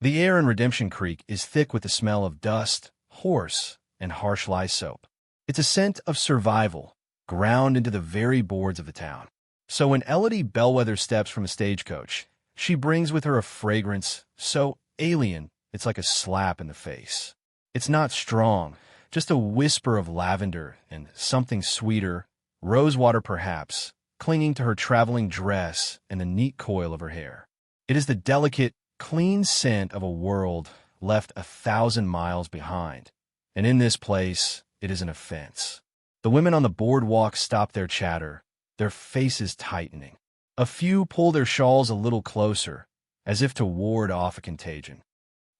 The air in Redemption Creek is thick with the smell of dust, horse, and harsh lye soap. It's a scent of survival, ground into the very boards of the town. So when Elodie Bellwether steps from a stagecoach, she brings with her a fragrance so alien it's like a slap in the face. It's not strong, just a whisper of lavender and something sweeter, rosewater perhaps, clinging to her traveling dress and the neat coil of her hair. It is the delicate, clean scent of a world left 1,000 miles behind. And in this place, it is an offense. The women on the boardwalk stop their chatter, their faces tightening. A few pull their shawls a little closer, as if to ward off a contagion.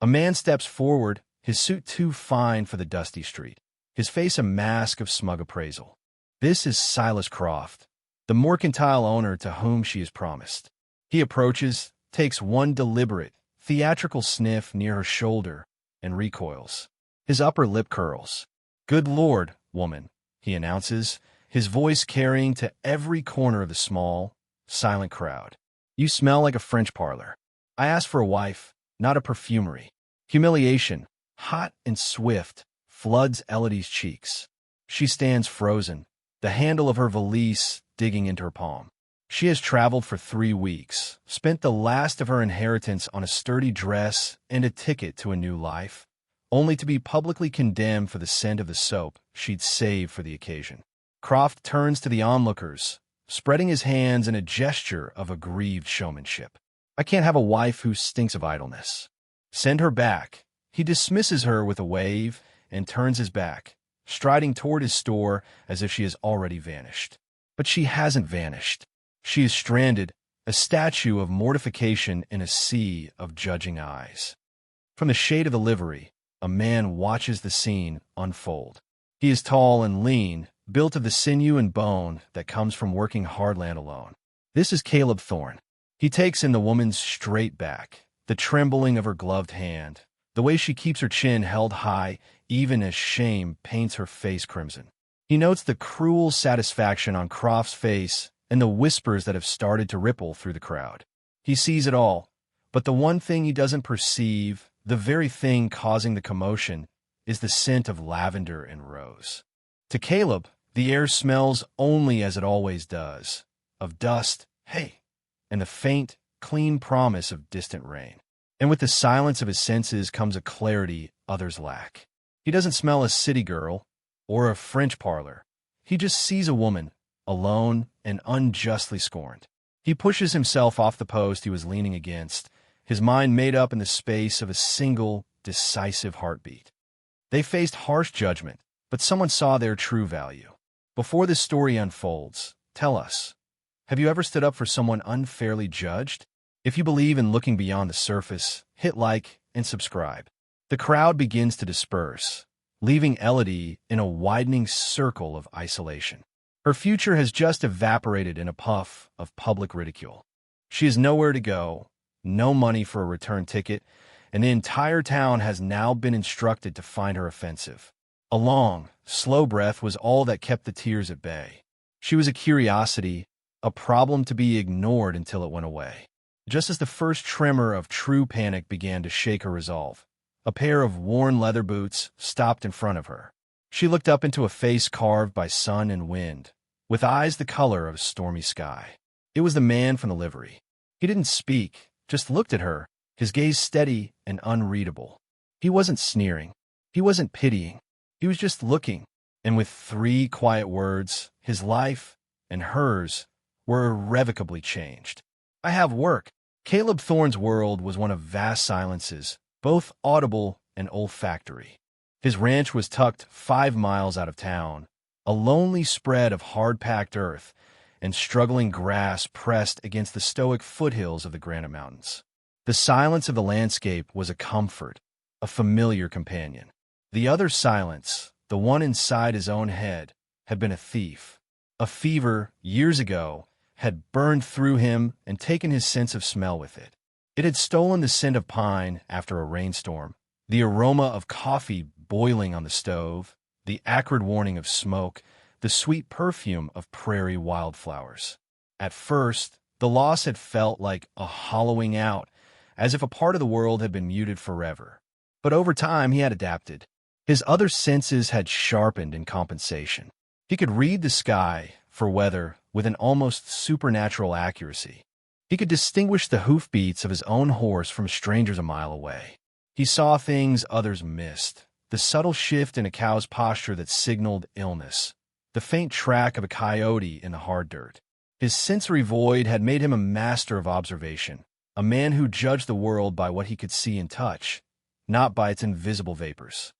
A man steps forward, his suit too fine for the dusty street, his face a mask of smug appraisal. This is Silas Croft, the mercantile owner to whom she is promised. He approaches, takes one deliberate, theatrical sniff near her shoulder, and recoils. His upper lip curls. "Good Lord, woman," he announces, his voice carrying to every corner of the small, silent crowd. "You smell like a French parlor. I asked for a wife, not a perfumery." Humiliation, hot and swift, floods Elodie's cheeks. She stands frozen, the handle of her valise digging into her palm. She has traveled for 3 weeks, spent the last of her inheritance on a sturdy dress and a ticket to a new life, only to be publicly condemned for the scent of the soap she'd saved for the occasion. Croft turns to the onlookers, spreading his hands in a gesture of aggrieved showmanship. "I can't have a wife who stinks of idleness. Send her back." He dismisses her with a wave and turns his back, striding toward his store as if she has already vanished. But she hasn't vanished. She is stranded, a statue of mortification in a sea of judging eyes. From the shade of the livery, a man watches the scene unfold. He is tall and lean, built of the sinew and bone that comes from working hard land alone. This is Caleb Thorne. He takes in the woman's straight back, the trembling of her gloved hand, the way she keeps her chin held high even as shame paints her face crimson. He notes the cruel satisfaction on Croft's face and the whispers that have started to ripple through the crowd. He sees it all, but the one thing he doesn't perceive, the very thing causing the commotion, is the scent of lavender and rose. To Caleb, the air smells only as it always does, of dust, hay, and the faint, clean promise of distant rain. And with the silence of his senses comes a clarity others lack. He doesn't smell a city girl or a French parlor. He just sees a woman, alone and unjustly scorned. He pushes himself off the post he was leaning against, his mind made up in the space of a single, decisive heartbeat. They faced harsh judgment, but someone saw their true value. Before this story unfolds, tell us, have you ever stood up for someone unfairly judged? If you believe in looking beyond the surface, hit like and subscribe. The crowd begins to disperse, leaving Elodie in a widening circle of isolation. Her future has just evaporated in a puff of public ridicule. She has nowhere to go, no money for a return ticket, and the entire town has now been instructed to find her offensive. A long, slow breath was all that kept the tears at bay. She was a curiosity, a problem to be ignored until it went away. Just as the first tremor of true panic began to shake her resolve, a pair of worn leather boots stopped in front of her. She looked up into a face carved by sun and wind, with eyes the color of a stormy sky. It was the man from the livery. He didn't speak, just looked at her, his gaze steady and unreadable. He wasn't sneering. He wasn't pitying. He was just looking, and with 3 quiet words, his life and hers were irrevocably changed. "I have work." Caleb Thorne's world was one of vast silences, both audible and olfactory. His ranch was tucked 5 miles out of town, a lonely spread of hard-packed earth and struggling grass pressed against the stoic foothills of the Granite Mountains. The silence of the landscape was a comfort, a familiar companion. The other silence, the one inside his own head, had been a thief. A fever, years ago, had burned through him and taken his sense of smell with it. It had stolen the scent of pine after a rainstorm, the aroma of coffee boiling on the stove, the acrid warning of smoke, the sweet perfume of prairie wildflowers. At first, the loss had felt like a hollowing out, as if a part of the world had been muted forever. But over time, he had adapted. His other senses had sharpened in compensation. He could read the sky for weather with an almost supernatural accuracy. He could distinguish the hoofbeats of his own horse from strangers a mile away. He saw things others missed, the subtle shift in a cow's posture that signaled illness, the faint track of a coyote in the hard dirt. His sensory void had made him a master of observation, a man who judged the world by what he could see and touch, not by its invisible vapors.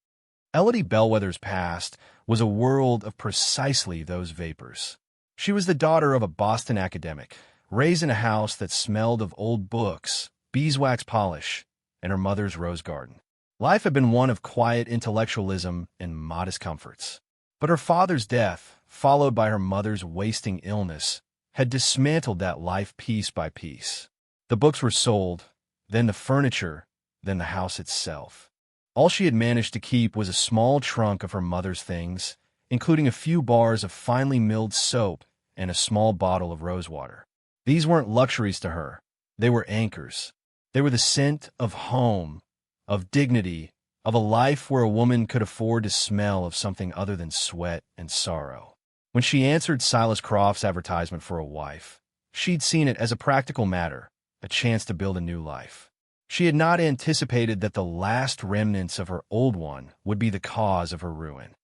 Elodie Bellwether's past was a world of precisely those vapors. She was the daughter of a Boston academic, raised in a house that smelled of old books, beeswax polish, and her mother's rose garden. Life had been one of quiet intellectualism and modest comforts. But her father's death, followed by her mother's wasting illness, had dismantled that life piece by piece. The books were sold, then the furniture, then the house itself. All she had managed to keep was a small trunk of her mother's things, including a few bars of finely milled soap and a small bottle of rosewater. These weren't luxuries to her. They were anchors. They were the scent of home, of dignity, of a life where a woman could afford to smell of something other than sweat and sorrow. When she answered Silas Croft's advertisement for a wife, she'd seen it as a practical matter, a chance to build a new life. She had not anticipated that the last remnants of her old one would be the cause of her ruin.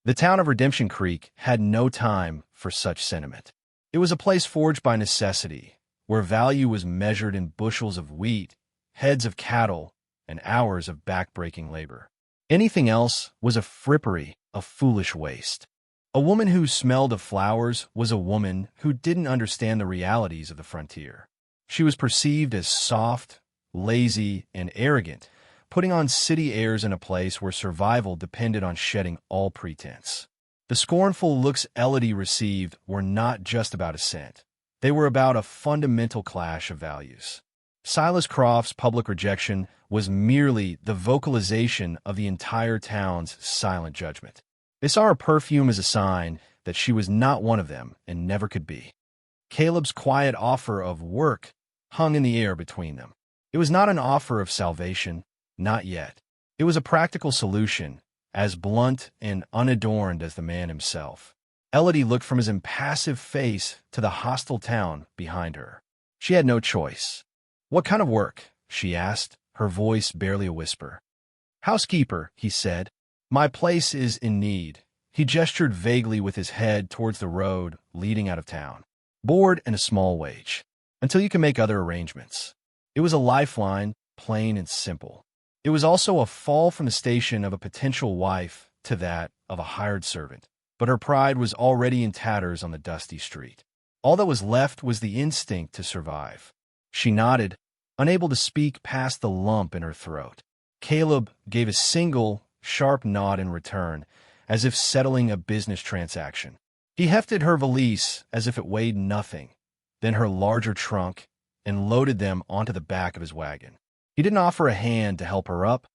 The town of Redemption Creek had no time for such sentiment. It was a place forged by necessity, where value was measured in bushels of wheat, heads of cattle, and hours of back-breaking labor. Anything else was a frippery, a foolish waste. A woman who smelled of flowers was a woman who didn't understand the realities of the frontier. She was perceived as soft, lazy, and arrogant, putting on city airs in a place where survival depended on shedding all pretense. The scornful looks Elodie received were not just about a scent. They were about a fundamental clash of values. Silas Croft's public rejection was merely the vocalization of the entire town's silent judgment. They saw her perfume as a sign that she was not one of them and never could be. Caleb's quiet offer of work hung in the air between them. It was not an offer of salvation, not yet. It was a practical solution, as blunt and unadorned as the man himself. Elodie looked from his impassive face to the hostile town behind her. She had no choice. "What kind of work?" she asked, her voice barely a whisper. "Housekeeper," he said. "My place is in need." He gestured vaguely with his head towards the road leading out of town. "Board and a small wage, until you can make other arrangements." It was a lifeline, plain and simple. It was also a fall from the station of a potential wife to that of a hired servant. But her pride was already in tatters on the dusty street. All that was left was the instinct to survive. She nodded, unable to speak past the lump in her throat. Caleb gave a single, sharp nod in return, as if settling a business transaction. He hefted her valise as if it weighed nothing, then her larger trunk, and loaded them onto the back of his wagon. He didn't offer a hand to help her up,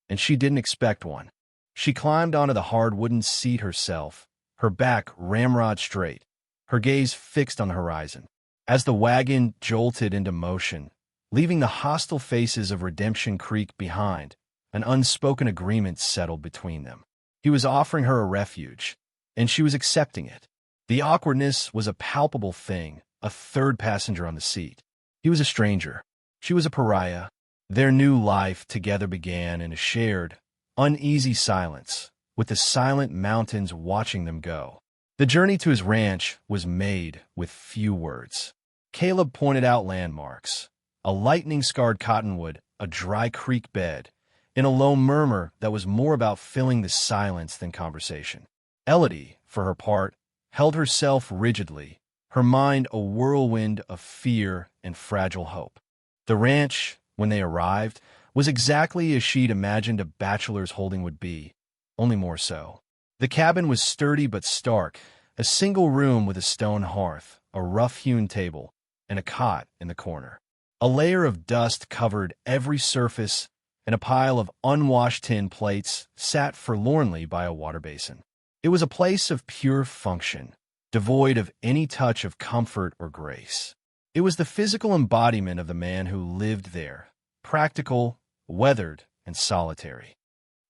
and she didn't expect one. She climbed onto the hard wooden seat herself, her back ramrod straight, her gaze fixed on the horizon. As the wagon jolted into motion, leaving the hostile faces of Redemption Creek behind, an unspoken agreement settled between them. He was offering her a refuge, and she was accepting it. The awkwardness was a palpable thing, a third passenger on the seat. He was a stranger. She was a pariah. Their new life together began in a shared, uneasy silence, with the silent mountains watching them go. The journey to his ranch was made with few words. Caleb pointed out landmarks, a lightning-scarred cottonwood, a dry creek bed, in a low murmur that was more about filling the silence than conversation. Elodie, for her part, held herself rigidly, her mind a whirlwind of fear and fragile hope. The ranch, when they arrived, was exactly as she'd imagined a bachelor's holding would be, only more so. The cabin was sturdy but stark, a single room with a stone hearth, a rough-hewn table, and a cot in the corner. A layer of dust covered every surface, and a pile of unwashed tin plates sat forlornly by a water basin. It was a place of pure function, devoid of any touch of comfort or grace. It was the physical embodiment of the man who lived there, practical, weathered, and solitary.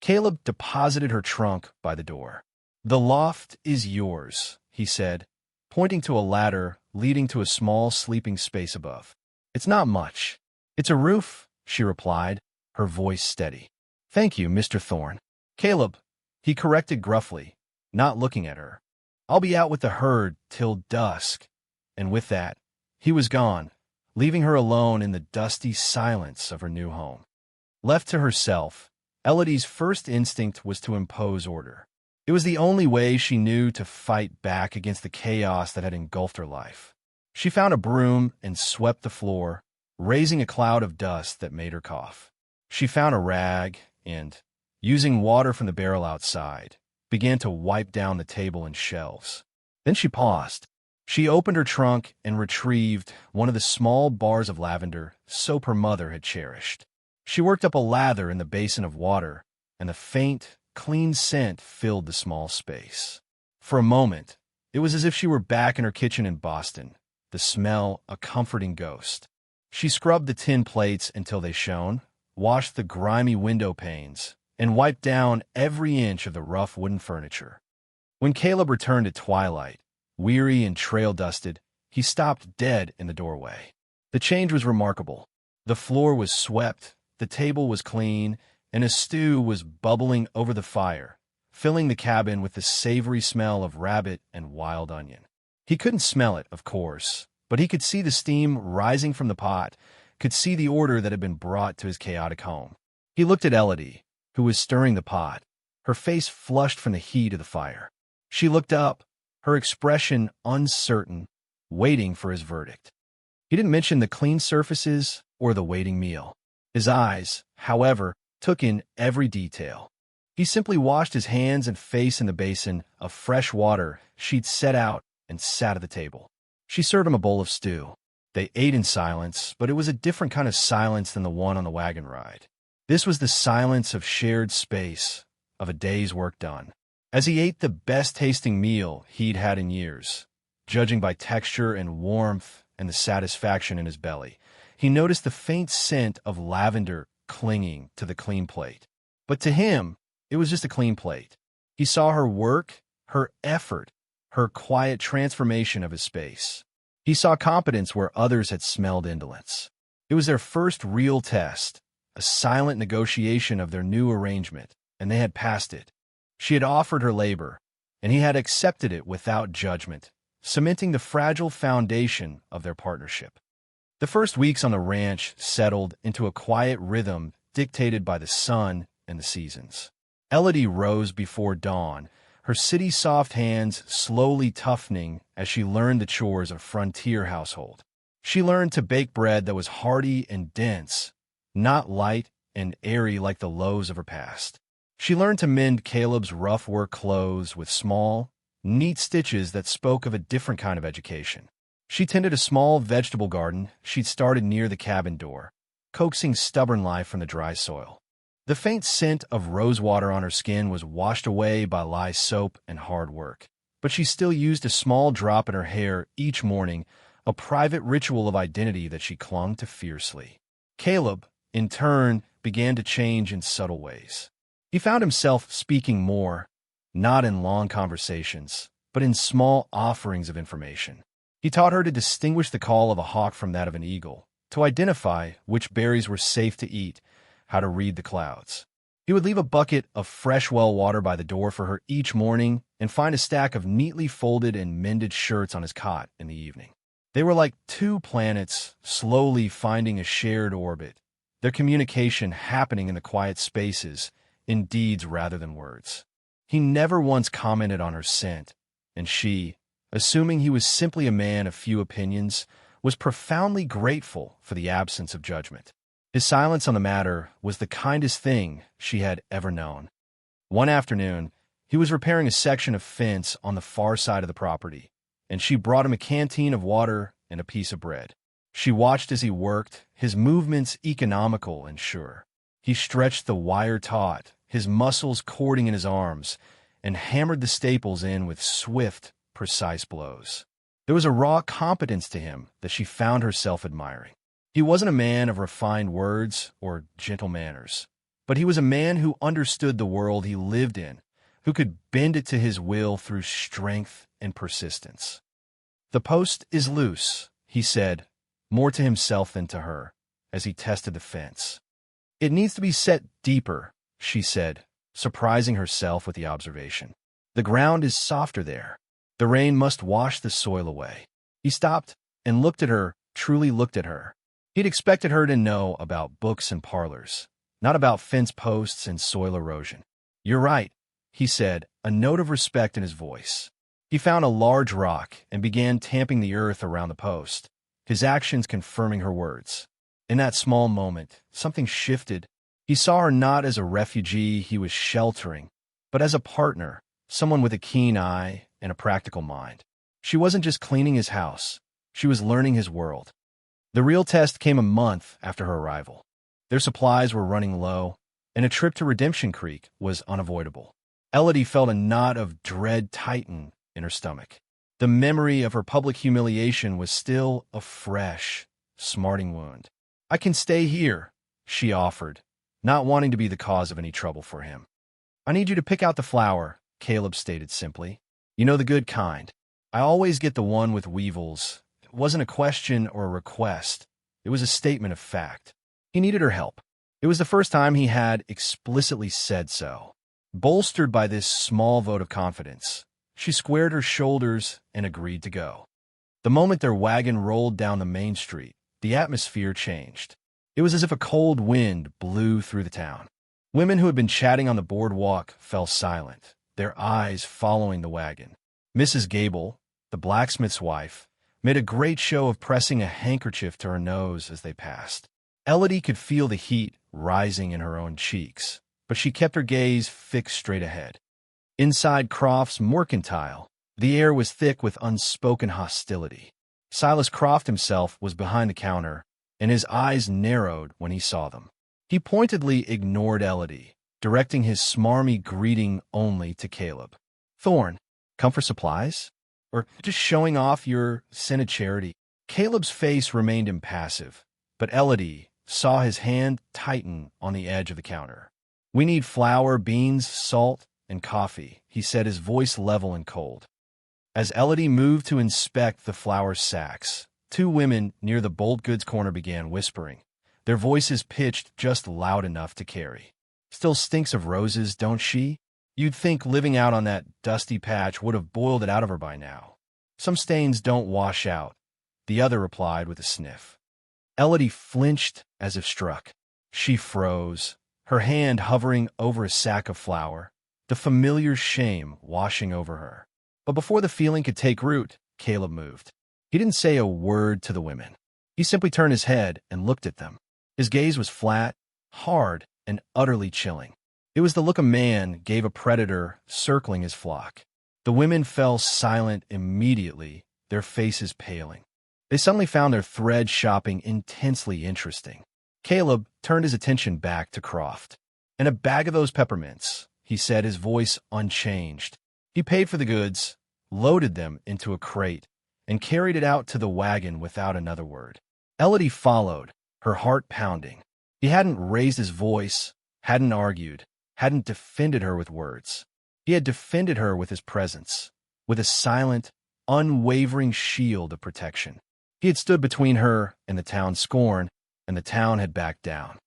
Caleb deposited her trunk by the door. "The loft is yours," he said, pointing to a ladder leading to a small sleeping space above. "It's not much. It's a roof," she replied, her voice steady. "Thank you, Mr. Thorne." "Caleb," he corrected gruffly, not looking at her. "I'll be out with the herd till dusk." And with that, he was gone, leaving her alone in the dusty silence of her new home. Left to herself, Elodie's first instinct was to impose order. It was the only way she knew to fight back against the chaos that had engulfed her life. She found a broom and swept the floor, raising a cloud of dust that made her cough. She found a rag and, using water from the barrel outside, began to wipe down the table and shelves. Then she paused. She opened her trunk and retrieved one of the small bars of lavender soap her mother had cherished. She worked up a lather in the basin of water, and the faint, clean scent filled the small space. For a moment, it was as if she were back in her kitchen in Boston, the smell a comforting ghost. She scrubbed the tin plates until they shone, washed the grimy window panes, and wiped down every inch of the rough wooden furniture. When Caleb returned at twilight, weary and trail-dusted, he stopped dead in the doorway. The change was remarkable. The floor was swept, the table was clean, and a stew was bubbling over the fire, filling the cabin with the savory smell of rabbit and wild onion. He couldn't smell it, of course, but he could see the steam rising from the pot, could see the order that had been brought to his chaotic home. He looked at Elodie, who was stirring the pot, her face flushed from the heat of the fire. She looked up, her expression uncertain, waiting for his verdict. He didn't mention the clean surfaces or the waiting meal. His eyes, however, took in every detail. He simply washed his hands and face in the basin of fresh water she'd set out and sat at the table. She served him a bowl of stew. They ate in silence, but it was a different kind of silence than the one on the wagon ride. This was the silence of shared space, of a day's work done. As he ate the best-tasting meal he'd had in years, judging by texture and warmth and the satisfaction in his belly, he noticed the faint scent of lavender clinging to the clean plate. But to him, it was just a clean plate. He saw her work, her effort, her quiet transformation of his space. He saw competence where others had smelled indolence. It was their first real test, a silent negotiation of their new arrangement, and they had passed it. She had offered her labor, and he had accepted it without judgment, cementing the fragile foundation of their partnership. The first weeks on the ranch settled into a quiet rhythm dictated by the sun and the seasons. Elodie rose before dawn, her city-soft hands slowly toughening as she learned the chores of a frontier household. She learned to bake bread that was hearty and dense, not light and airy like the loaves of her past. She learned to mend Caleb's rough work clothes with small, neat stitches that spoke of a different kind of education. She tended a small vegetable garden she'd started near the cabin door, coaxing stubborn life from the dry soil. The faint scent of rosewater on her skin was washed away by lye soap and hard work, but she still used a small drop in her hair each morning, a private ritual of identity that she clung to fiercely. Caleb, in turn, began to change in subtle ways. He found himself speaking more, not in long conversations, but in small offerings of information. He taught her to distinguish the call of a hawk from that of an eagle, to identify which berries were safe to eat, how to read the clouds. He would leave a bucket of fresh well water by the door for her each morning and find a stack of neatly folded and mended shirts on his cot in the evening. They were like two planets slowly finding a shared orbit, their communication happening in the quiet spaces, in deeds rather than words. He never once commented on her scent, and she, assuming he was simply a man of few opinions, was profoundly grateful for the absence of judgment. His silence on the matter was the kindest thing she had ever known. One afternoon, he was repairing a section of fence on the far side of the property, and she brought him a canteen of water and a piece of bread. She watched as he worked, his movements economical and sure. He stretched the wire taut, his muscles cording in his arms, and hammered the staples in with swift, precise blows. There was a raw competence to him that she found herself admiring. He wasn't a man of refined words or gentle manners, but he was a man who understood the world he lived in, who could bend it to his will through strength and persistence. "The post is loose," he said, more to himself than to her, as he tested the fence. "It needs to be set deeper," she said, surprising herself with the observation. "The ground is softer there. The rain must wash the soil away." He stopped and looked at her, truly looked at her. He'd expected her to know about books and parlors, not about fence posts and soil erosion. "You're right," he said, a note of respect in his voice. He found a large rock and began tamping the earth around the post, his actions confirming her words. In that small moment, something shifted. He saw her not as a refugee he was sheltering, but as a partner, someone with a keen eye and a practical mind. She wasn't just cleaning his house, she was learning his world. The real test came a month after her arrival. Their supplies were running low, and a trip to Redemption Creek was unavoidable. Elodie felt a knot of dread tighten in her stomach. The memory of her public humiliation was still a fresh, smarting wound. "I can stay here," she offered, not wanting to be the cause of any trouble for him. "I need you to pick out the flower," Caleb stated simply. "You know, the good kind. I always get the one with weevils." It wasn't a question or a request. It was a statement of fact. He needed her help. It was the first time he had explicitly said so. Bolstered by this small vote of confidence, she squared her shoulders and agreed to go. The moment their wagon rolled down the main street, the atmosphere changed. It was as if a cold wind blew through the town. Women who had been chatting on the boardwalk fell silent, their eyes following the wagon. Mrs. Gable, the blacksmith's wife, made a great show of pressing a handkerchief to her nose as they passed. Elodie could feel the heat rising in her own cheeks, but she kept her gaze fixed straight ahead. Inside Croft's mercantile, the air was thick with unspoken hostility. Silas Croft himself was behind the counter, and his eyes narrowed when he saw them. He pointedly ignored Elodie, directing his smarmy greeting only to Caleb. "Thorne, come for supplies? Or just showing off your sin of charity?" Caleb's face remained impassive, but Elodie saw his hand tighten on the edge of the counter. "We need flour, beans, salt, and coffee," he said, his voice level and cold. As Elodie moved to inspect the flour sacks, two women near the bolt goods corner began whispering, their voices pitched just loud enough to carry. "Still stinks of roses, don't she? You'd think living out on that dusty patch would have boiled it out of her by now." "Some stains don't wash out," the other replied with a sniff. Elodie flinched as if struck. She froze, her hand hovering over a sack of flour, the familiar shame washing over her. But before the feeling could take root, Caleb moved. He didn't say a word to the women. He simply turned his head and looked at them. His gaze was flat, hard, and utterly chilling. It was the look a man gave a predator circling his flock. The women fell silent immediately, their faces paling. They suddenly found their thread shopping intensely interesting. Caleb turned his attention back to Croft. "And a bag of those peppermints," he said, his voice unchanged. He paid for the goods, loaded them into a crate, and carried it out to the wagon without another word. Elodie followed, her heart pounding. He hadn't raised his voice, hadn't argued, hadn't defended her with words. He had defended her with his presence, with a silent, unwavering shield of protection. He had stood between her and the town's scorn, and the town had backed down.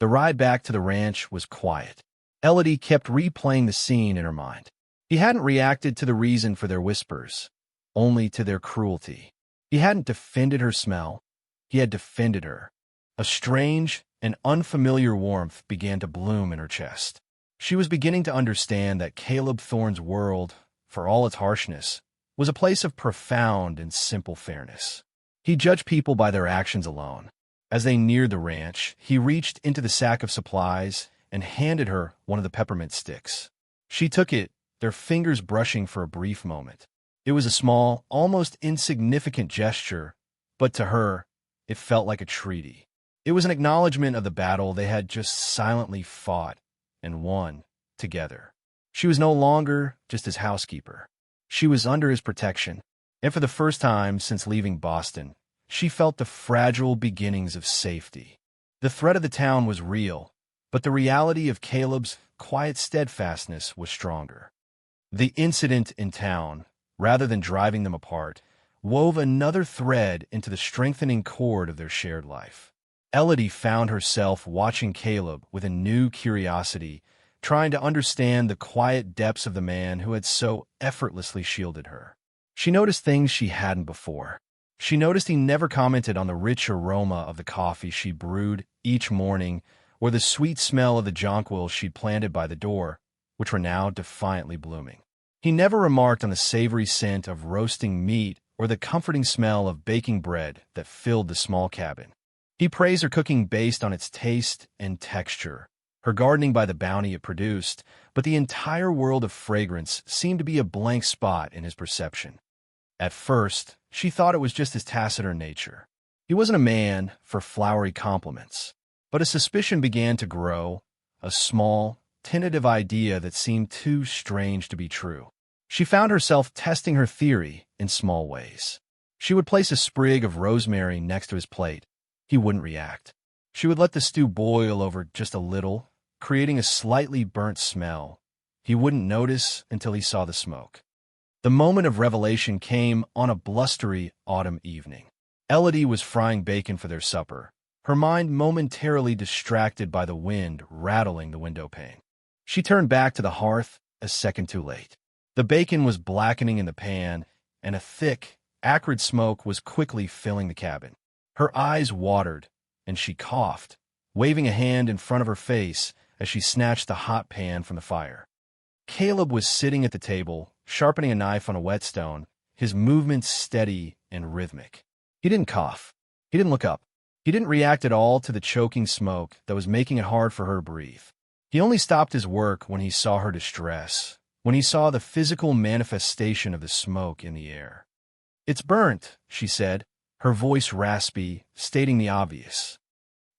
The ride back to the ranch was quiet. Elodie kept replaying the scene in her mind. He hadn't reacted to the reason for their whispers, only to their cruelty. He hadn't defended her smell. He had defended her. A strange and unfamiliar warmth began to bloom in her chest. She was beginning to understand that Caleb Thorne's world, for all its harshness, was a place of profound and simple fairness. He judged people by their actions alone. As they neared the ranch, he reached into the sack of supplies and handed her one of the peppermint sticks. She took it, their fingers brushing for a brief moment. It was a small, almost insignificant gesture, but to her, it felt like a treaty. It was an acknowledgement of the battle they had just silently fought and won together. She was no longer just his housekeeper. She was under his protection, and for the first time since leaving Boston, she felt the fragile beginnings of safety. The threat of the town was real, but the reality of Caleb's quiet steadfastness was stronger. The incident in town, rather than driving them apart, wove another thread into the strengthening cord of their shared life. Elodie found herself watching Caleb with a new curiosity, trying to understand the quiet depths of the man who had so effortlessly shielded her. She noticed things she hadn't before. She noticed he never commented on the rich aroma of the coffee she brewed each morning or the sweet smell of the jonquils she'd planted by the door, which were now defiantly blooming. He never remarked on the savory scent of roasting meat or the comforting smell of baking bread that filled the small cabin. He praised her cooking based on its taste and texture, her gardening by the bounty it produced, but the entire world of fragrance seemed to be a blank spot in his perception. At first, she thought it was just his taciturn nature. He wasn't a man for flowery compliments, but a suspicion began to grow, a small, tentative idea that seemed too strange to be true. She found herself testing her theory in small ways. She would place a sprig of rosemary next to his plate. He wouldn't react. She would let the stew boil over just a little, creating a slightly burnt smell. He wouldn't notice until he saw the smoke. The moment of revelation came on a blustery autumn evening. Elodie was frying bacon for their supper, her mind momentarily distracted by the wind rattling the window pane. She turned back to the hearth a second too late. The bacon was blackening in the pan, and a thick, acrid smoke was quickly filling the cabin. Her eyes watered, and she coughed, waving a hand in front of her face as she snatched the hot pan from the fire. Caleb was sitting at the table, sharpening a knife on a whetstone, his movements steady and rhythmic. He didn't cough. He didn't look up. He didn't react at all to the choking smoke that was making it hard for her to breathe. He only stopped his work when he saw her distress, when he saw the physical manifestation of the smoke in the air. "It's burnt," she said, her voice raspy, stating the obvious.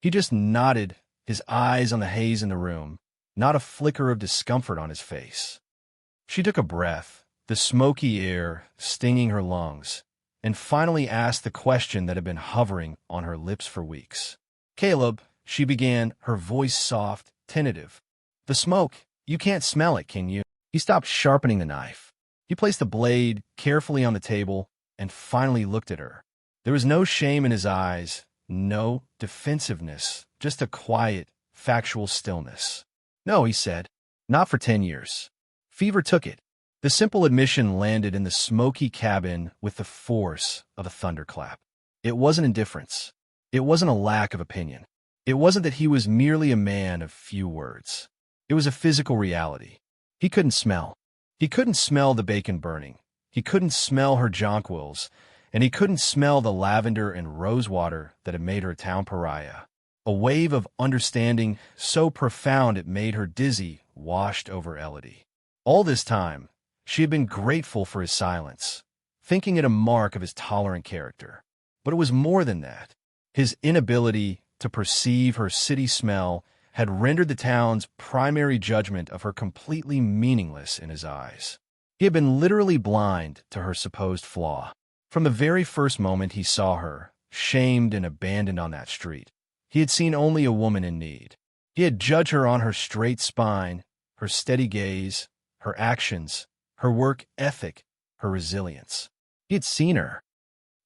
He just nodded, his eyes on the haze in the room, not a flicker of discomfort on his face. She took a breath, the smoky air stinging her lungs, and finally asked the question that had been hovering on her lips for weeks. "Caleb," she began, her voice soft, tentative. "The smoke, you can't smell it, can you?" He stopped sharpening the knife. He placed the blade carefully on the table and finally looked at her. There was no shame in his eyes, no defensiveness, just a quiet, factual stillness. "No," he said, "not for 10 years. Fever took it." The simple admission landed in the smoky cabin with the force of a thunderclap. It wasn't indifference. It wasn't a lack of opinion. It wasn't that he was merely a man of few words. It was a physical reality. He couldn't smell. He couldn't smell the bacon burning. He couldn't smell her jonquils, and he couldn't smell the lavender and rosewater that had made her a town pariah. A wave of understanding so profound it made her dizzy washed over Elodie. All this time, she had been grateful for his silence, thinking it a mark of his tolerant character. But it was more than that. His inability to perceive her city smell had rendered the town's primary judgment of her completely meaningless in his eyes. He had been literally blind to her supposed flaw. From the very first moment he saw her, shamed and abandoned on that street, he had seen only a woman in need. He had judged her on her straight spine, her steady gaze, her actions, her work ethic, her resilience. He had seen her.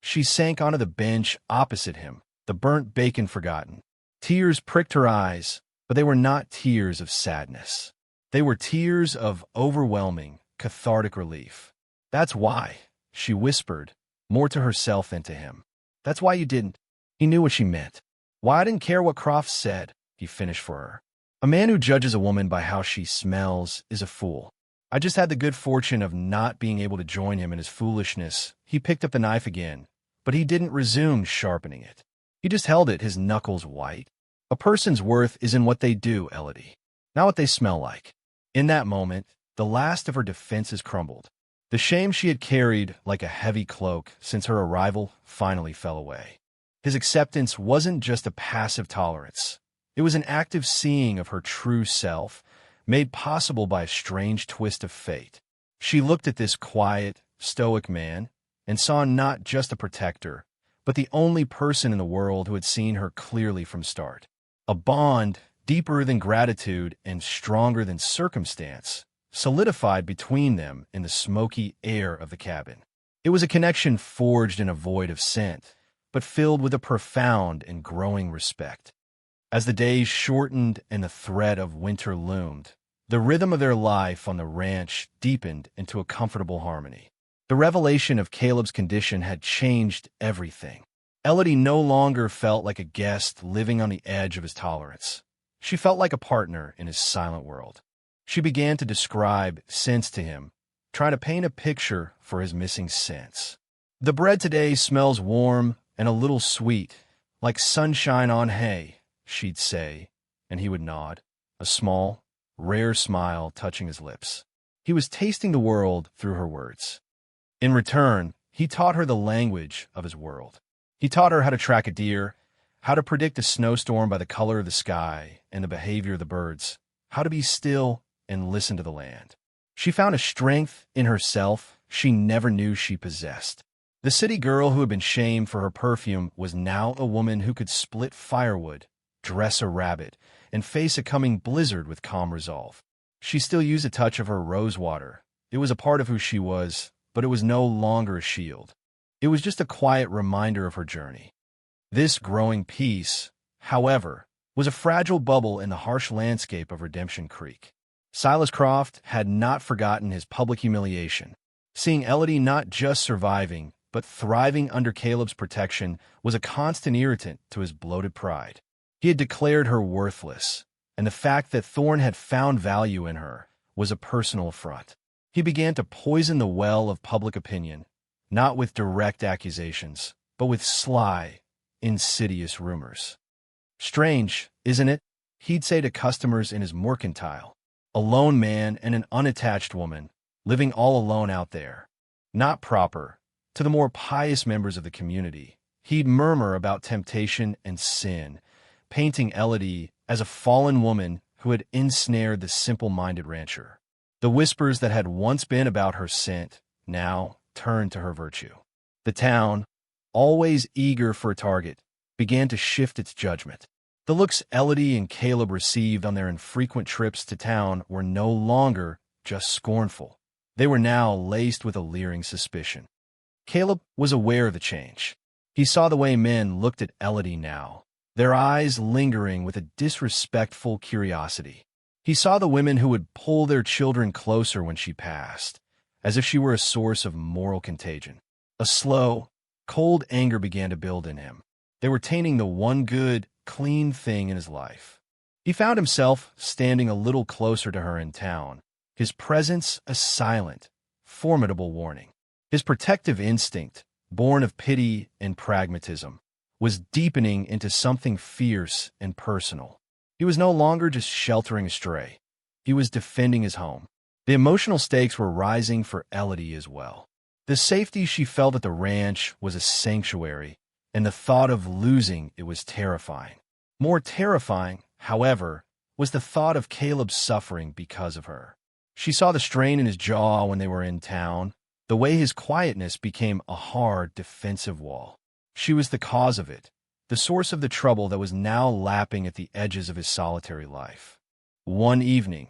She sank onto the bench opposite him, the burnt bacon forgotten. Tears pricked her eyes, but they were not tears of sadness. They were tears of overwhelming, cathartic relief. "That's why," she whispered, more to herself than to him. "That's why you didn't." He knew what she meant. "Why I didn't care what Croft said," he finished for her. "A man who judges a woman by how she smells is a fool. I just had the good fortune of not being able to join him in his foolishness." He picked up the knife again, but he didn't resume sharpening it. He just held it, his knuckles white. "A person's worth is in what they do, Elodie, not what they smell like." In that moment, the last of her defenses crumbled. The shame she had carried like a heavy cloak since her arrival finally fell away. His acceptance wasn't just a passive tolerance. It was an active seeing of her true self, made possible by a strange twist of fate. She looked at this quiet, stoic man and saw not just a protector, but the only person in the world who had seen her clearly from start. A bond, deeper than gratitude and stronger than circumstance, solidified between them in the smoky air of the cabin. It was a connection forged in a void of scent, but filled with a profound and growing respect. As the days shortened and the threat of winter loomed, the rhythm of their life on the ranch deepened into a comfortable harmony. The revelation of Caleb's condition had changed everything. Elodie no longer felt like a guest living on the edge of his tolerance. She felt like a partner in his silent world. She began to describe sense to him, trying to paint a picture for his missing sense. "The bread today smells warm and a little sweet, like sunshine on hay," she'd say, and he would nod, a small, rare smile touching his lips. He was tasting the world through her words. In return, he taught her the language of his world. He taught her how to track a deer, how to predict a snowstorm by the color of the sky and the behavior of the birds, how to be still and listen to the land. She found a strength in herself she never knew she possessed. The city girl who had been shamed for her perfume was now a woman who could split firewood, dress a rabbit, and face a coming blizzard with calm resolve. She still used a touch of her rose water. It was a part of who she was, but it was no longer a shield. It was just a quiet reminder of her journey. This growing peace, however, was a fragile bubble in the harsh landscape of Redemption Creek. Silas Croft had not forgotten his public humiliation. Seeing Elodie not just surviving, but thriving under Caleb's protection was a constant irritant to his bloated pride. He had declared her worthless, and the fact that Thorne had found value in her was a personal affront. He began to poison the well of public opinion, not with direct accusations, but with sly, insidious rumors. "Strange, isn't it?" he'd say to customers in his mercantile. "A lone man and an unattached woman, living all alone out there. Not proper." To the more pious members of the community, he'd murmur about temptation and sin, painting Elodie as a fallen woman who had ensnared the simple-minded rancher. The whispers that had once been about her scent now turned to her virtue. The town, always eager for a target, began to shift its judgment. The looks Elodie and Caleb received on their infrequent trips to town were no longer just scornful. They were now laced with a leering suspicion. Caleb was aware of the change. He saw the way men looked at Elodie now, their eyes lingering with a disrespectful curiosity. He saw the women who would pull their children closer when she passed, as if she were a source of moral contagion. A slow, cold anger began to build in him. They were tainting the one good, clean thing in his life. He found himself standing a little closer to her in town, his presence a silent, formidable warning. His protective instinct, born of pity and pragmatism, was deepening into something fierce and personal. He was no longer just sheltering a stray. He was defending his home. The emotional stakes were rising for Elodie as well. The safety she felt at the ranch was a sanctuary, and the thought of losing it was terrifying. More terrifying, however, was the thought of Caleb's suffering because of her. She saw the strain in his jaw when they were in town, the way his quietness became a hard, defensive wall. She was the cause of it, the source of the trouble that was now lapping at the edges of his solitary life. One evening,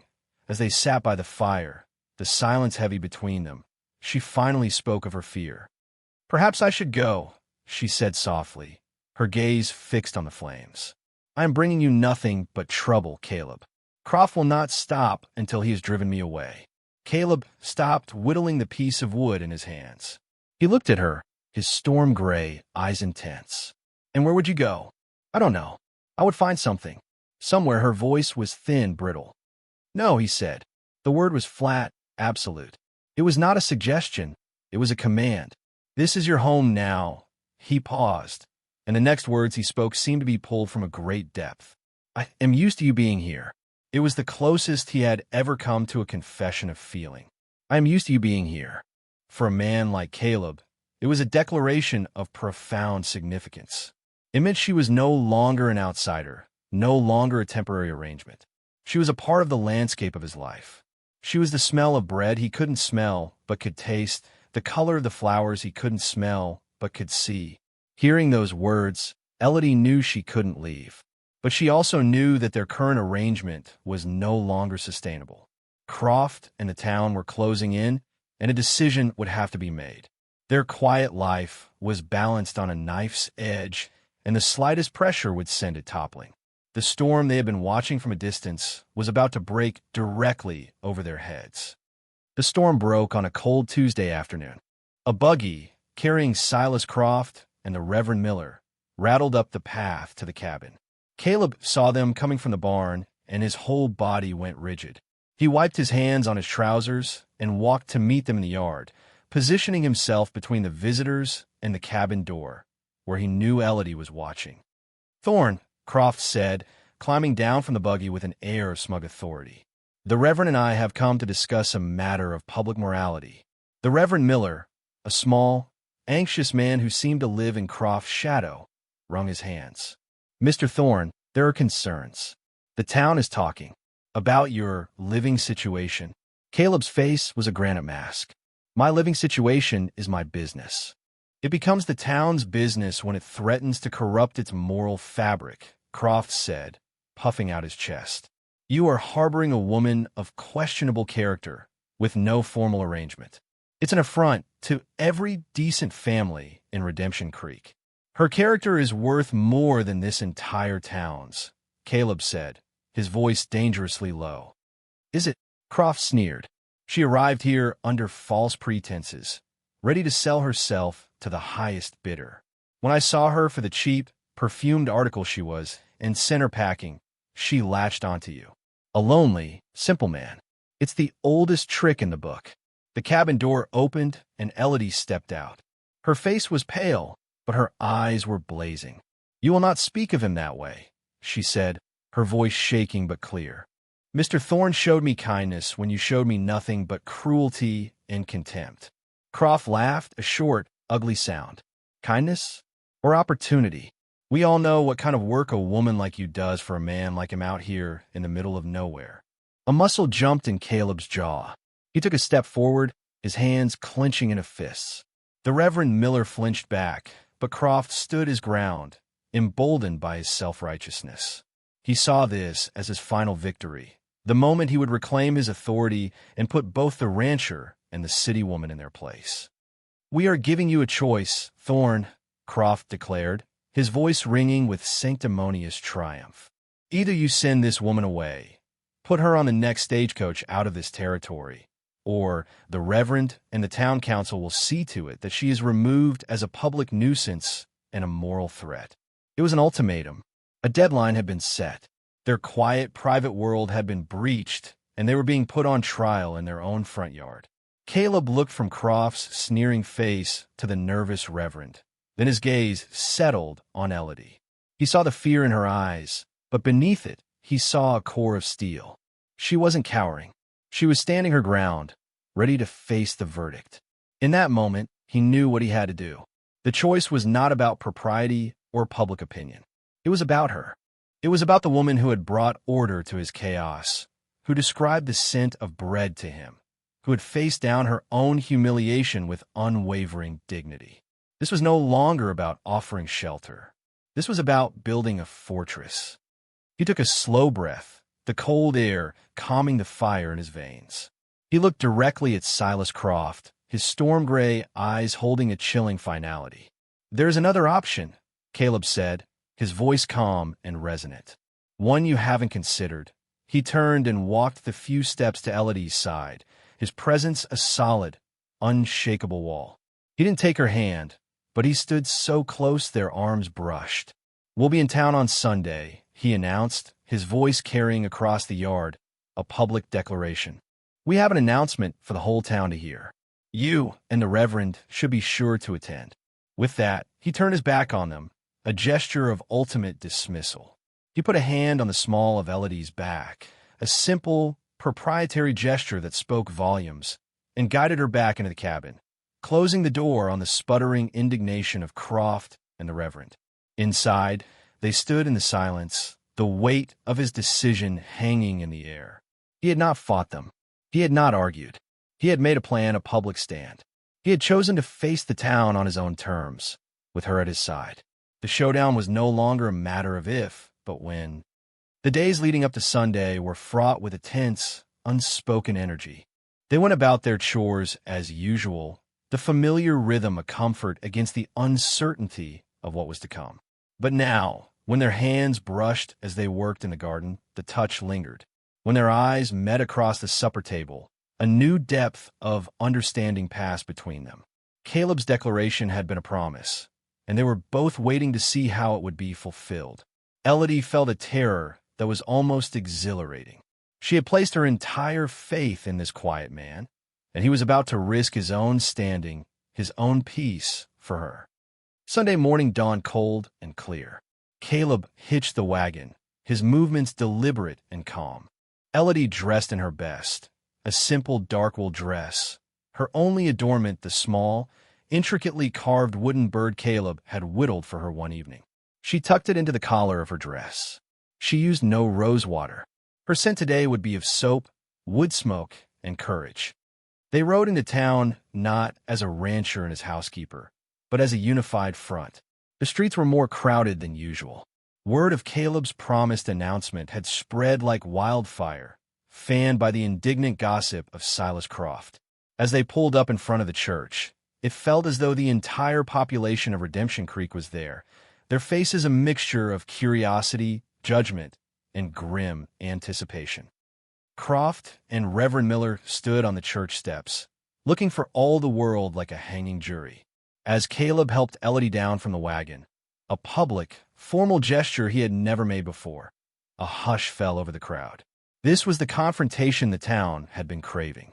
as they sat by the fire, the silence heavy between them, she finally spoke of her fear. "Perhaps I should go," she said softly, her gaze fixed on the flames. "I am bringing you nothing but trouble, Caleb. Croft will not stop until he has driven me away." Caleb stopped whittling the piece of wood in his hands. He looked at her, his storm-gray eyes intense. "And where would you go?" "I don't know. I would find something." Somewhere her voice was thin, brittle. "No," he said. The word was flat, absolute. It was not a suggestion. It was a command. "This is your home now." He paused, and the next words he spoke seemed to be pulled from a great depth. "I am used to you being here." It was the closest he had ever come to a confession of feeling. "I am used to you being here." For a man like Caleb, it was a declaration of profound significance. It meant she was no longer an outsider, no longer a temporary arrangement. She was a part of the landscape of his life. She was the smell of bread he couldn't smell but could taste, the color of the flowers he couldn't smell but could see, Hearing those words, Elodie knew she couldn't leave. But she also knew that their current arrangement was no longer sustainable. Croft and the town were closing in, and a decision would have to be made. Their quiet life was balanced on a knife's edge, and the slightest pressure would send it toppling. The storm they had been watching from a distance was about to break directly over their heads. The storm broke on a cold Tuesday afternoon. A buggy, carrying Silas Croft and the Reverend Miller, rattled up the path to the cabin. Caleb saw them coming from the barn, and his whole body went rigid. He wiped his hands on his trousers and walked to meet them in the yard, positioning himself between the visitors and the cabin door, where he knew Elodie was watching. "Thorn," Croft said, climbing down from the buggy with an air of smug authority. "The Reverend and I have come to discuss a matter of public morality." The Reverend Miller, a small, anxious man who seemed to live in Croft's shadow, wrung his hands. "Mr. Thorn, there are concerns. The town is talking about your living situation." Caleb's face was a granite mask. "My living situation is my business. It becomes the town's business when it threatens to corrupt its moral fabric," Croft said, puffing out his chest. "You are harboring a woman of questionable character with no formal arrangement. It's an affront to every decent family in Redemption Creek. Her character is worth more than this entire town's," Caleb said, his voice dangerously low. "Is it?" Croft sneered. "She arrived here under false pretenses, ready to sell herself to the highest bidder. When I saw her for the cheap, perfumed article she was, and sent her packing, she latched onto you. A lonely, simple man. It's the oldest trick in the book." The cabin door opened, and Elodie stepped out. Her face was pale, but her eyes were blazing. "You will not speak of him that way," she said, her voice shaking but clear. "Mr. Thorn showed me kindness when you showed me nothing but cruelty and contempt." Croft laughed, a short, ugly sound. "Kindness or opportunity? We all know what kind of work a woman like you does for a man like him out here in the middle of nowhere." A muscle jumped in Caleb's jaw. He took a step forward, his hands clenching into fists. The Reverend Miller flinched back, but Croft stood his ground, emboldened by his self-righteousness. He saw this as his final victory, the moment he would reclaim his authority and put both the rancher and the city woman in their place. "We are giving you a choice, Thorn," Croft declared, his voice ringing with sanctimonious triumph. "Either you send this woman away, put her on the next stagecoach out of this territory, or the Reverend and the town council will see to it that she is removed as a public nuisance and a moral threat." It was an ultimatum. A deadline had been set. Their quiet, private world had been breached, and they were being put on trial in their own front yard. Caleb looked from Croft's sneering face to the nervous Reverend. Then his gaze settled on Elodie. He saw the fear in her eyes, but beneath it, he saw a core of steel. She wasn't cowering. She was standing her ground, ready to face the verdict. In that moment, he knew what he had to do. The choice was not about propriety or public opinion. It was about her. It was about the woman who had brought order to his chaos, who described the scent of bread to him, who had faced down her own humiliation with unwavering dignity. This was no longer about offering shelter. This was about building a fortress. He took a slow breath, the cold air calming the fire in his veins. He looked directly at Silas Croft, his storm-gray eyes holding a chilling finality. "There's another option," Caleb said, his voice calm and resonant. "One you haven't considered." He turned and walked the few steps to Elodie's side, his presence a solid, unshakable wall. He didn't take her hand, but he stood so close their arms brushed. "We'll be in town on Sunday," he announced, his voice carrying across the yard, a public declaration. "We have an announcement for the whole town to hear. You and the Reverend should be sure to attend." With that, he turned his back on them, a gesture of ultimate dismissal. He put a hand on the small of Elodie's back, a simple, proprietary gesture that spoke volumes, and guided her back into the cabin, closing the door on the sputtering indignation of Croft and the Reverend. Inside, they stood in the silence, the weight of his decision hanging in the air. He had not fought them. He had not argued. He had made a plan, a public stand. He had chosen to face the town on his own terms. with her at his side. The showdown was no longer a matter of if, but when. The days leading up to Sunday were fraught with a tense, unspoken energy. They went about their chores as usual, the familiar rhythm a comfort against the uncertainty of what was to come. But now, when their hands brushed as they worked in the garden, the touch lingered. When their eyes met across the supper table, a new depth of understanding passed between them. Caleb's declaration had been a promise, and they were both waiting to see how it would be fulfilled. Elodie felt a terror that was almost exhilarating. She had placed her entire faith in this quiet man, and he was about to risk his own standing, his own peace for her. Sunday morning dawned cold and clear. Caleb hitched the wagon, his movements deliberate and calm. Elodie dressed in her best, a simple dark-wool dress, her only adornment the small, intricately carved wooden bird Caleb had whittled for her one evening. She tucked it into the collar of her dress. She used no rose water. Her scent today would be of soap, wood smoke, and courage. They rode into town not as a rancher and his housekeeper, but as a unified front. The streets were more crowded than usual. Word of Caleb's promised announcement had spread like wildfire, fanned by the indignant gossip of Silas Croft. As they pulled up in front of the church, it felt as though the entire population of Redemption Creek was there, their faces a mixture of curiosity, judgment, and grim anticipation. Croft and Reverend Miller stood on the church steps, looking for all the world like a hanging jury. As Caleb helped Elodie down from the wagon, a public, formal gesture he had never made before, a hush fell over the crowd. This was the confrontation the town had been craving.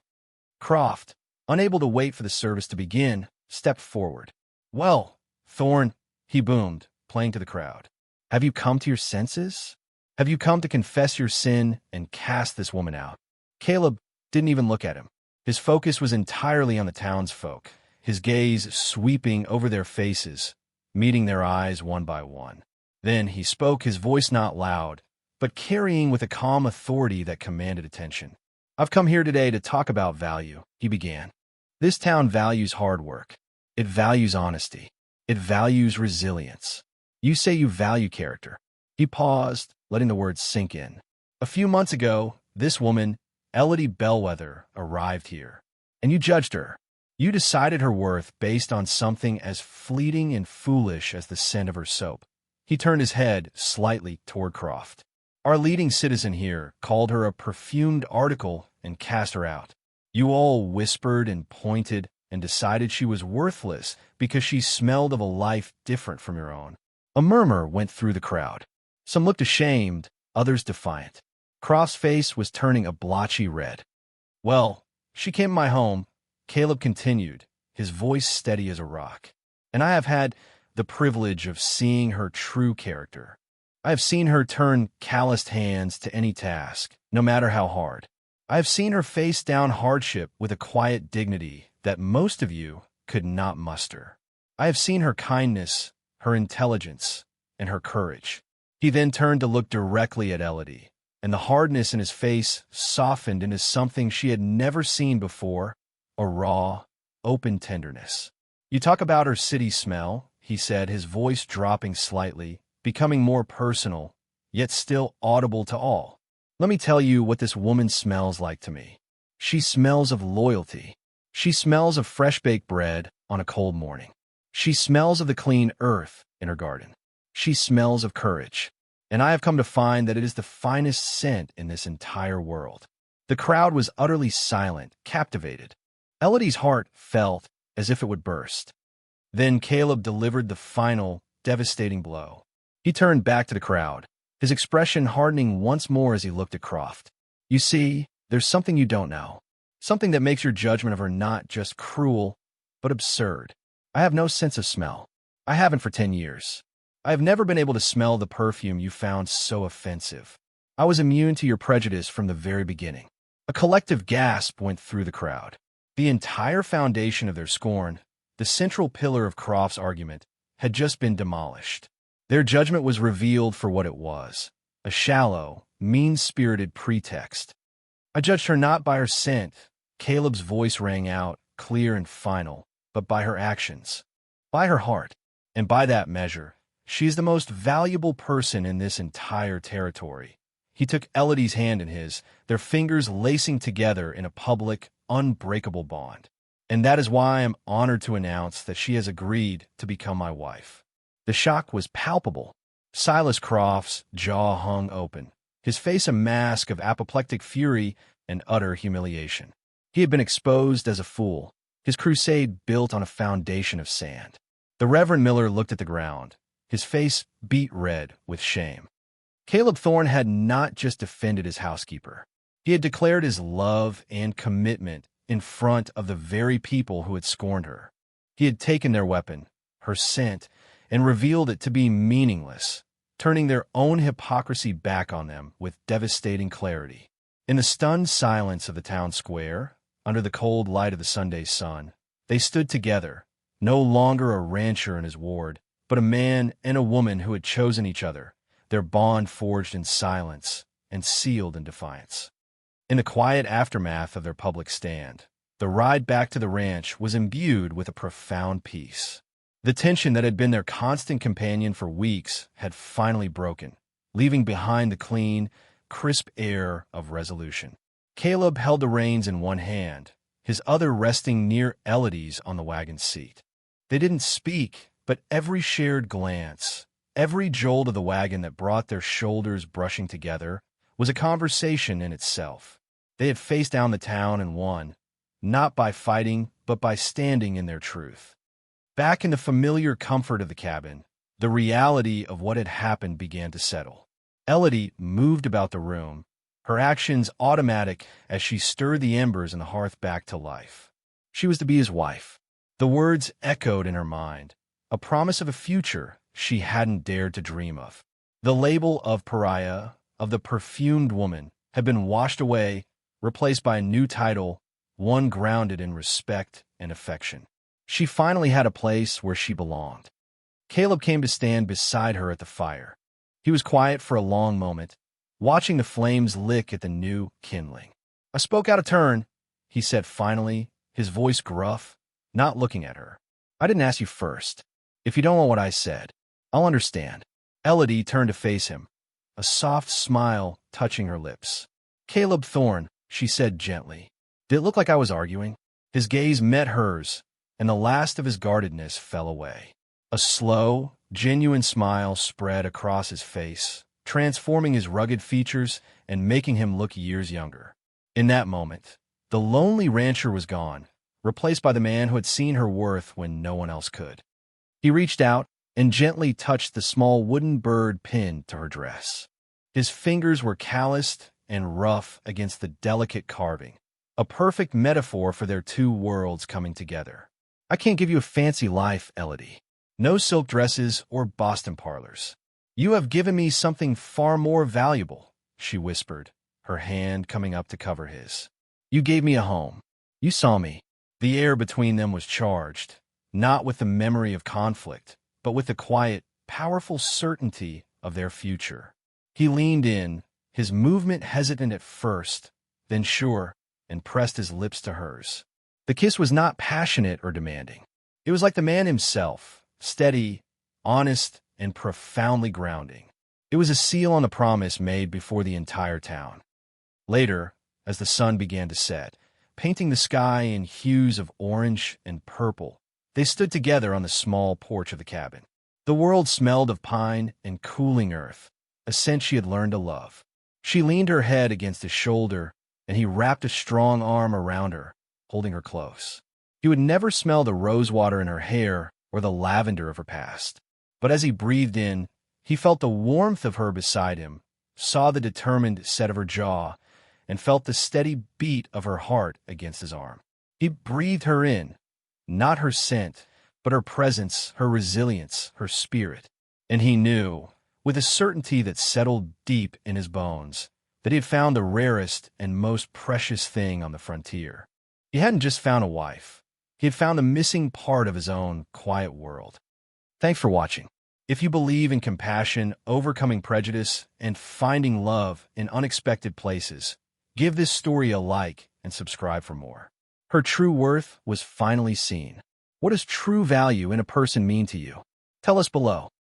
Croft, unable to wait for the service to begin, stepped forward. "Well, Thorne," he boomed, playing to the crowd. "Have you come to your senses? Have you come to confess your sin and cast this woman out?" Caleb didn't even look at him. His focus was entirely on the townsfolk, his gaze sweeping over their faces, meeting their eyes one by one. Then he spoke, his voice not loud, but carrying with a calm authority that commanded attention. "I've come here today to talk about value," he began. "This town values hard work. It values honesty. It values resilience. You say you value character." He paused, letting the words sink in. "A few months ago, this woman, Elodie Bellwether, arrived here, and you judged her. You decided her worth based on something as fleeting and foolish as the scent of her soap." He turned his head slightly toward Croft. "Our leading citizen here called her a perfumed article and cast her out. You all whispered and pointed and decided she was worthless because she smelled of a life different from your own." A murmur went through the crowd. Some looked ashamed, others defiant. Croft's face was turning a blotchy red. "Well, she came to my home," Caleb continued, his voice steady as a rock. "And I have had the privilege of seeing her true character. I have seen her turn calloused hands to any task, no matter how hard. I have seen her face down hardship with a quiet dignity that most of you could not muster. I have seen her kindness, her intelligence, and her courage." He then turned to look directly at Elodie, and the hardness in his face softened into something she had never seen before, a raw, open tenderness. "You talk about her city smell," he said, his voice dropping slightly, becoming more personal, yet still audible to all. "Let me tell you what this woman smells like to me. She smells of loyalty. She smells of fresh-baked bread on a cold morning. She smells of the clean earth in her garden. She smells of courage. And I have come to find that it is the finest scent in this entire world." The crowd was utterly silent, captivated. Elodie's heart felt as if it would burst. Then Caleb delivered the final, devastating blow. He turned back to the crowd, his expression hardening once more as he looked at Croft. "You see, there's something you don't know. Something that makes your judgment of her not just cruel, but absurd. I have no sense of smell. I haven't for 10 years. I have never been able to smell the perfume you found so offensive. I was immune to your prejudice from the very beginning." A collective gasp went through the crowd. The entire foundation of their scorn, the central pillar of Croft's argument, had just been demolished. Their judgment was revealed for what it was, a shallow, mean-spirited pretext. "I judged her not by her scent," Caleb's voice rang out, clear and final, "but by her actions, by her heart. and by that measure, she is the most valuable person in this entire territory. He took Elodie's hand in his, their fingers lacing together in a public, unbreakable bond. And that is why I am honored to announce that she has agreed to become my wife. The shock was palpable. Silas Croft's jaw hung open, his face a mask of apoplectic fury and utter humiliation. He had been exposed as a fool, his crusade built on a foundation of sand. The Reverend Miller looked at the ground, his face beet red with shame. Caleb Thorne had not just defended his housekeeper. He had declared his love and commitment in front of the very people who had scorned her. He had taken their weapon, her scent, and revealed it to be meaningless, turning their own hypocrisy back on them with devastating clarity. In the stunned silence of the town square, under the cold light of the Sunday sun, they stood together, no longer a rancher and his ward, but a man and a woman who had chosen each other, their bond forged in silence and sealed in defiance. In the quiet aftermath of their public stand, the ride back to the ranch was imbued with a profound peace. The tension that had been their constant companion for weeks had finally broken, leaving behind the clean, crisp air of resolution. Caleb held the reins in one hand, his other resting near Elodie's on the wagon seat. They didn't speak, but every shared glance, every jolt of the wagon that brought their shoulders brushing together, was a conversation in itself. They had faced down the town and won, not by fighting, but by standing in their truth. Back in the familiar comfort of the cabin, the reality of what had happened began to settle. Elodie moved about the room, her actions automatic as she stirred the embers in the hearth back to life. She was to be his wife. The words echoed in her mind, a promise of a future she hadn't dared to dream of. The label of pariah, of the perfumed woman, had been washed away, replaced by a new title, one grounded in respect and affection. She finally had a place where she belonged. Caleb came to stand beside her at the fire. He was quiet for a long moment, watching the flames lick at the new kindling. "I spoke out of turn," he said finally, his voice gruff, not looking at her. "I didn't ask you first. If you don't want what I said, I'll understand." Elodie turned to face him, a soft smile touching her lips. "Caleb Thorne," she said gently. "Did it look like I was arguing?" His gaze met hers, and the last of his guardedness fell away. A slow, genuine smile spread across his face, transforming his rugged features and making him look years younger. In that moment, the lonely rancher was gone, replaced by the man who had seen her worth when no one else could. He reached out and gently touched the small wooden bird pinned to her dress. His fingers were calloused and rough against the delicate carving, a perfect metaphor for their two worlds coming together. "I can't give you a fancy life, Elodie. No silk dresses or Boston parlors. You have given me something far more valuable," she whispered, her hand coming up to cover his. "You gave me a home. You saw me." The air between them was charged, not with the memory of conflict, but with the quiet, powerful certainty of their future. He leaned in, his movement hesitant at first, then sure, and pressed his lips to hers. The kiss was not passionate or demanding. It was like the man himself, steady, honest, and profoundly grounding. It was a seal on the promise made before the entire town. Later, as the sun began to set, painting the sky in hues of orange and purple, they stood together on the small porch of the cabin. The world smelled of pine and cooling earth, a scent she had learned to love. She leaned her head against his shoulder, and he wrapped a strong arm around her, holding her close. He would never smell the rosewater in her hair or the lavender of her past. But as he breathed in, he felt the warmth of her beside him, saw the determined set of her jaw, and felt the steady beat of her heart against his arm. He breathed her in, not her scent, but her presence, her resilience, her spirit. And he knew, with a certainty that settled deep in his bones, that he had found the rarest and most precious thing on the frontier. He hadn't just found a wife. He had found the missing part of his own quiet world. Thanks for watching. If you believe in compassion, overcoming prejudice, and finding love in unexpected places, give this story a like and subscribe for more. Her true worth was finally seen. What does true value in a person mean to you? Tell us below.